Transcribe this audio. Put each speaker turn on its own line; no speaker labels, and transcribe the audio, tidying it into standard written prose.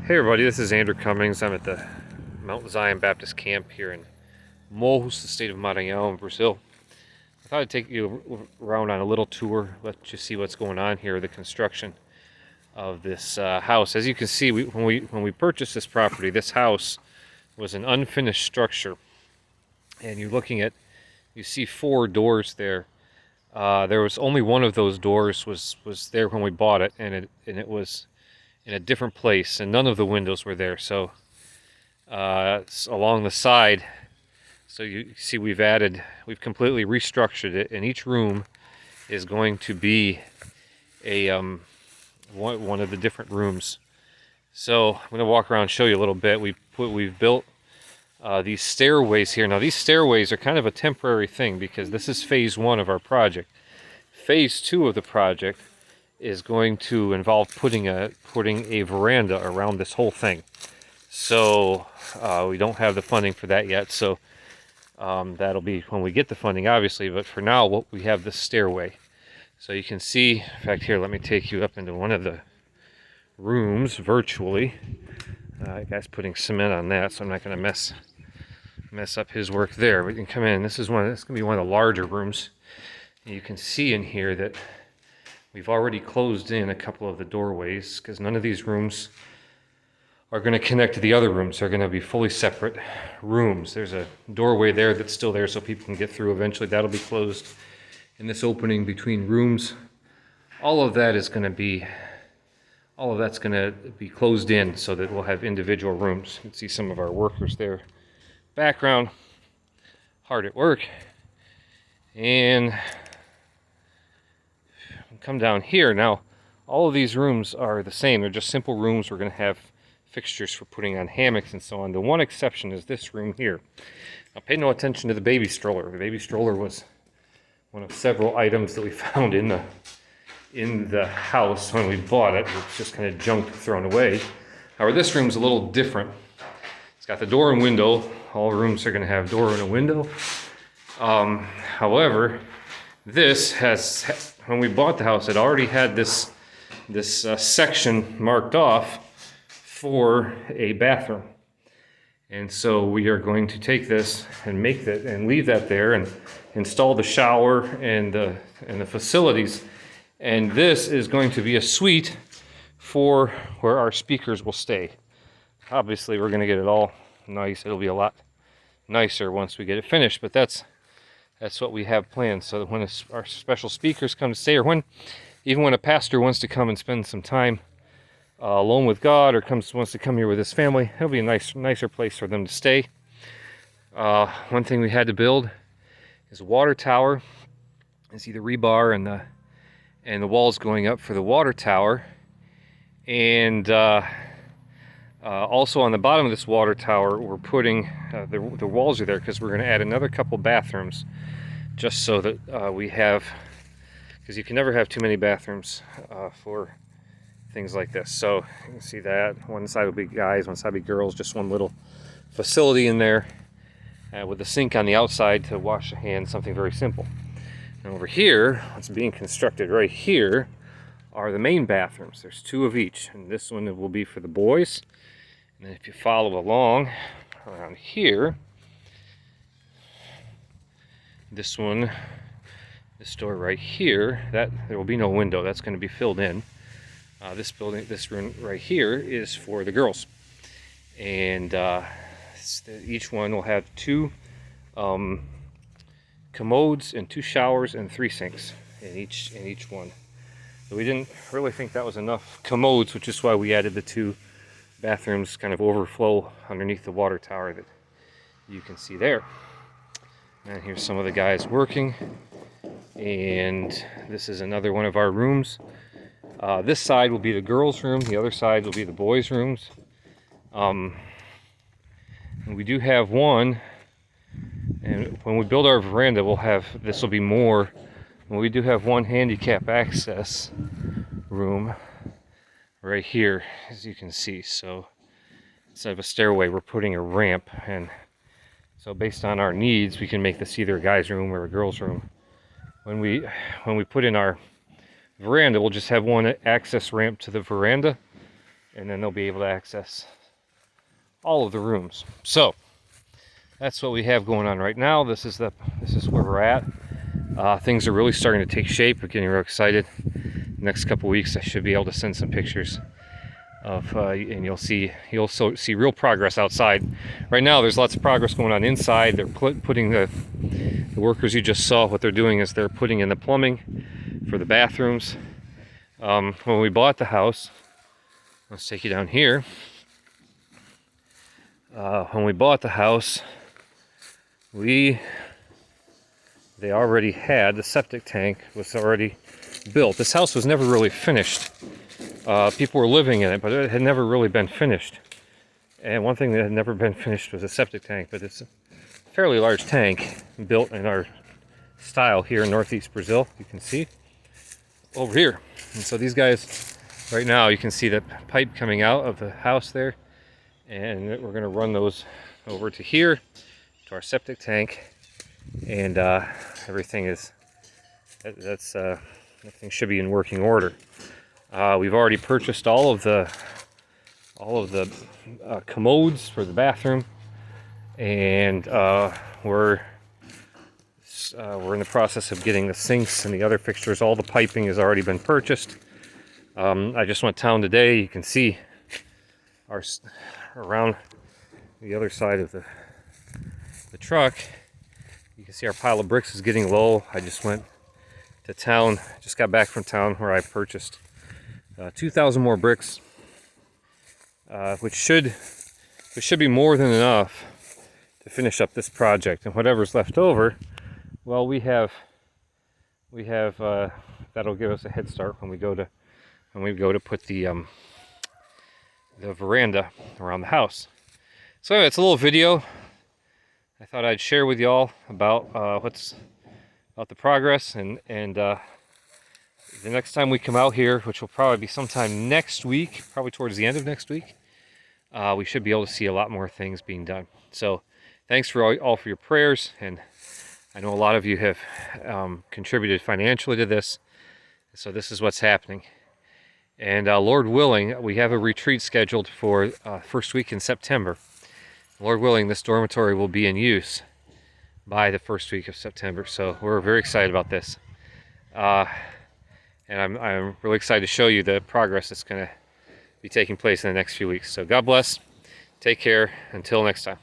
Hey everybody, this is Andrew Cummings. I'm at the Mount Zion Baptist Camp here in Morros, the state of Maranhão, Brazil. I thought I'd take you around on a little tour, let you see what's going on here, the construction of this house. As you can see, when we purchased this property, this house was an unfinished structure, and you see 4 doors there. There was only one of those doors was there when we bought it, and it was in a different place, and none of the windows were there. So along the side, so you see we've completely restructured it, and each room is going to be a one of the different rooms. So I'm going to walk around and show you a little bit. We've built these stairways here. Now these stairways are kind of a temporary thing because this is phase 1 of our project. Phase 2 of the project is going to involve putting a veranda around this whole thing. So we don't have the funding for that yet, so that'll be when we get the funding, obviously. But for now, we have this stairway. So you can see, in fact, here, let me take you up into one of the rooms virtually. The guy's putting cement on that, so I'm not going to mess up his work there. But you can come in. This is going to be one of the larger rooms. And you can see in here that we've already closed in a couple of the doorways because none of these rooms are going to connect to the other rooms. They're going to be fully separate rooms. There's a doorway there that's still there so people can get through eventually. That'll be closed. And this opening between rooms, all of that's going to be closed in so that we'll have individual rooms. You can see some of our workers there. Background, hard at work. And come down here. Now, all of these rooms are the same. They're just simple rooms. We're going to have fixtures for putting on hammocks and so on. The one exception is this room here. Now, pay no attention to the baby stroller. The baby stroller was one of several items that we found in the house when we bought it. It's just kind of junk thrown away. However, this room's a little different. It's got the door and window. All rooms are going to have door and a window. However, this has, when we bought the house, it already had this section marked off for a bathroom. And so we are going to take this and leave that there and install the shower and the facilities. And this is going to be a suite for where our speakers will stay. Obviously, we're going to get it all nice. It'll be a lot nicer once we get it finished, but that's what we have planned, so that when our special speakers come to stay, or even when a pastor wants to come and spend some time alone with God, or wants to come here with his family, it'll be a nicer place for them to stay. One thing we had to build is a water tower. You see the rebar and the walls going up for the water tower, and also on the bottom of this water tower, we're putting the walls are there because we're going to add another couple bathrooms, just so that we have, because you can never have too many bathrooms for things like this. So you can see that one side will be guys, one side will be girls, just one little facility in there with a sink on the outside to wash your hands, something very simple. And over here, what's being constructed right here, are the main bathrooms. There's 2 of each, and this one will be for the boys. And then if you follow along around here, this door right here, that there will be no window. That's going to be filled in. This room right here is for the girls, and each one will have 2 commodes and 2 showers and 3 sinks in each one. So we didn't really think that was enough commodes, which is why we added the 2 bathrooms kind of overflow underneath the water tower that you can see there. And here's some of the guys working, and this is another one of our rooms. This side will be the girls' room, the other side will be the boys' rooms. And we do have one, and when we build our veranda, this will be more. And we do have one handicap access room right here, as you can see. So instead of a stairway, we're putting a ramp, and so based on our needs, we can make this either a guy's room or a girl's room. When we put in our veranda, we'll just have one access ramp to the veranda and then they'll be able to access all of the rooms. So that's what we have going on right now. This is where we're at. Things are really starting to take shape. We're getting real excited. Next couple weeks I should be able to send some pictures of and you'll see real progress outside. Right now there's lots of progress going on inside. They're putting the workers you just saw, what they're doing is they're putting in the plumbing for the bathrooms. When we bought the house, let's take you down here. When we bought the house, they already had, the septic tank was already built. This house was never really finished. People were living in it, but it had never really been finished. And one thing that had never been finished was a septic tank, but it's a fairly large tank built in our style here in Northeast Brazil. You can see over here. And so these guys, right now, you can see the pipe coming out of the house there. And we're going to run those over to here, to our septic tank. And everything should be in working order. We've already purchased all of the commodes for the bathroom, and we're in the process of getting the sinks and the other fixtures. All the piping has already been purchased. I just went town today. You can see around the other side of the truck. You can see our pile of bricks is getting low. I just went to town, just got back from town where I purchased 2,000 more bricks, which should be more than enough to finish up this project. And whatever's left over, well, we have that'll give us a head start when we go to put the veranda around the house. So anyway, it's a little video I thought I'd share with y'all about about the progress, and the next time we come out here, which will probably be sometime next week, probably towards the end of next week, we should be able to see a lot more things being done. So thanks for all for your prayers, and I know a lot of you have contributed financially to this, so this is what's happening. And Lord willing, we have a retreat scheduled for first week in September. Lord willing, this dormitory will be in use by the first week of September, so we're very excited about this. And I'm really excited to show you the progress that's going to be taking place in the next few weeks. So God bless, take care, until next time.